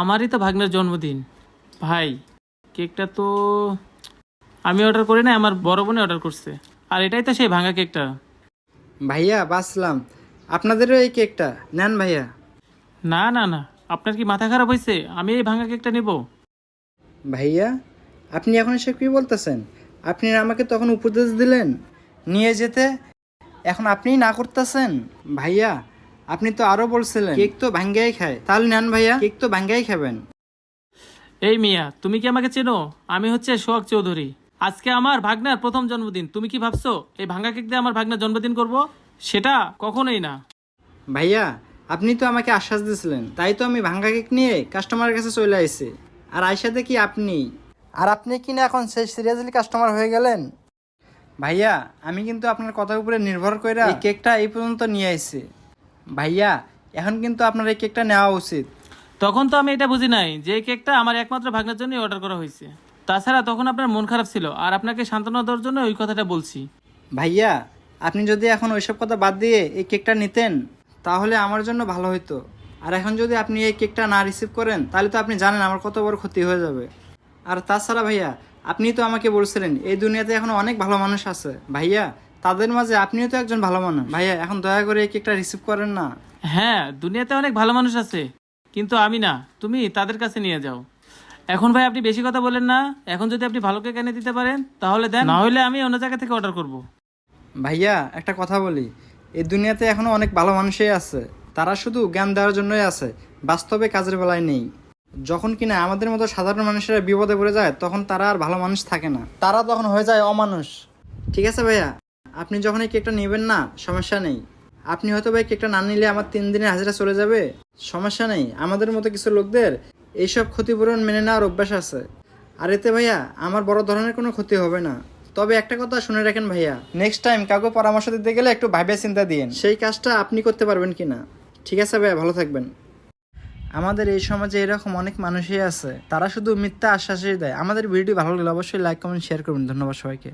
আমারই তো ভাগ্নের জন্মদিন ভাই। কেকটা তো আমি অর্ডার করি না, আমার বড় বোনে অর্ডার করছে। আর এটাই তো সেই ভাঙা কেকটা। ভাইয়া বাঁচলাম, আপনাদেরও এই কেকটা নেন ভাইয়া। না না না, আপনার কি মাথা খারাপ হয়েছে? আমি এই ভাঙা কেকটা নেব? ভাইয়া আপনি এখন এসে কী বলতেছেন? আপনি আমাকে তখন উপদেশ দিলেন নিয়ে যেতে, এখন আপনিই না করতেছেন। ভাইয়া আপনি তো আরও বলছিলেন কেক তো ভাঙ্গাই খায়, তাহলে নেন ভাইয়া, কেক তো ভাঙ্গাই খাবেন। এই মিয়া, তুমি কি আমাকে চেনো? আমি হচ্ছে সোহাগ চৌধুরী। আজকে আমার ভাগ্নার প্রথম জন্মদিন। তুমি কি ভাবছো এই ভাঙা কেক দিয়ে আমার ভাগ্নার জন্মদিন করব? সেটা কখনোই না। ভাইয়া আপনি তো আমাকে আশ্বাস দিয়েছিলেন, তাই তো আমি ভাঙ্গা কেক নিয়ে কাস্টমারের কাছে চলে আসছি। আর আইসা দেখি আপনি কি না এখন সেই সিরিয়াসলি কাস্টমার হয়ে গেলেন। ভাইয়া আমি কিন্তু আপনার কথার উপরে নির্ভর করে এই কেকটা এই পর্যন্ত নিয়ে আসছি। ভাইয়া এখন কিন্তু আপনার এই কেকটা নেওয়া উচিত। তখন তো আমি এটা বুঝি নাই যে এই কেকটা আমার একমাত্র ভাগ্নার জন্যই অর্ডার করা হয়েছে। তাছাড়া তখন আপনার মন খারাপ ছিল, আর আপনাকে সান্ত্বনা দেওয়ার জন্য ওই কথাটা বলছি। ভাইয়া আপনি যদি এখন ওইসব কথা বাদ দিয়ে এই কেকটা নিতেন তাহলে আমার জন্য ভালো হতো। আর এখন যদি আপনি এই কেকটা না রিসিভ করেন তাহলে তো আপনি জানেন আমার কত বড় ক্ষতি হয়ে যাবে। আর তাছাড়া ভাইয়া আপনি তো আমাকে বলছিলেন এই দুনিয়াতে এখনো অনেক ভালো মানুষ আছে। ভাইয়া তাদের মাঝে আপনিও তো একজন ভালো মানুষ। ভাইয়া এখন দয়া করে এই কেকটা রিসিভ করেন না। হ্যাঁ, দুনিয়াতে অনেক ভালো মানুষ আছে, কিন্তু আমি না। তুমি তাদের কাছে নিয়ে যাও। এখন ভাই আপনি বেশি কথা বলেন না। এখন যদি আপনি ভালো কেক এনে দিতে পারেন তাহলে দেন, না হলে আমি অন্য জায়গা থেকে অর্ডার করব। ভাইয়া একটা কথা বলি, এই দুনিয়াতে এখনো অনেক ভালো মানুষই আছে, তারা শুধু জ্ঞান দেওয়ার জন্যই আছে, বাস্তবে কাজের বেলায় নেই। যখন কিনা আমাদের মতো সাধারণ মানুষেরা বিপদে পড়ে যায় তখন তারা আর ভালো মানুষ থাকে না, তারা তখন হয়ে যায় অমানুষ। ঠিক আছে ভাইয়া, আপনি যখন এই কেকটা নেবেন না সমস্যা নেই। আপনি হয়তো ভাই কেকটা না নিলে আমার 3 দিনের হাজিরা চলে যাবে, সমস্যা নেই। আমাদের মতো কিছু লোকদের এইসব ক্ষতিপূরণ মেনে নেওয়ার অভ্যাস আছে। আর এতে ভাইয়া আমার বড় ধরনের কোনো ক্ষতি হবে না। তবে একটা কথা শুনে রাখেন ভাইয়া, নেক্সট টাইম কাউকে পরামর্শ দিতে গেলে একটু ভাইবে চিন্তা দিয়েন সেই কাজটা আপনি করতে পারবেন কিনা। ঠিক আছে ভাইয়া, ভালো থাকবেন। আমাদের এই সমাজে এরকম অনেক মানুষই আছে, তারা শুধু মিথ্যা আশ্বাসই দেয়। আমাদের ভিডিও ভালো লাগলে অবশ্যই লাইক কমেন্ট শেয়ার করবেন। ধন্যবাদ সবাইকে।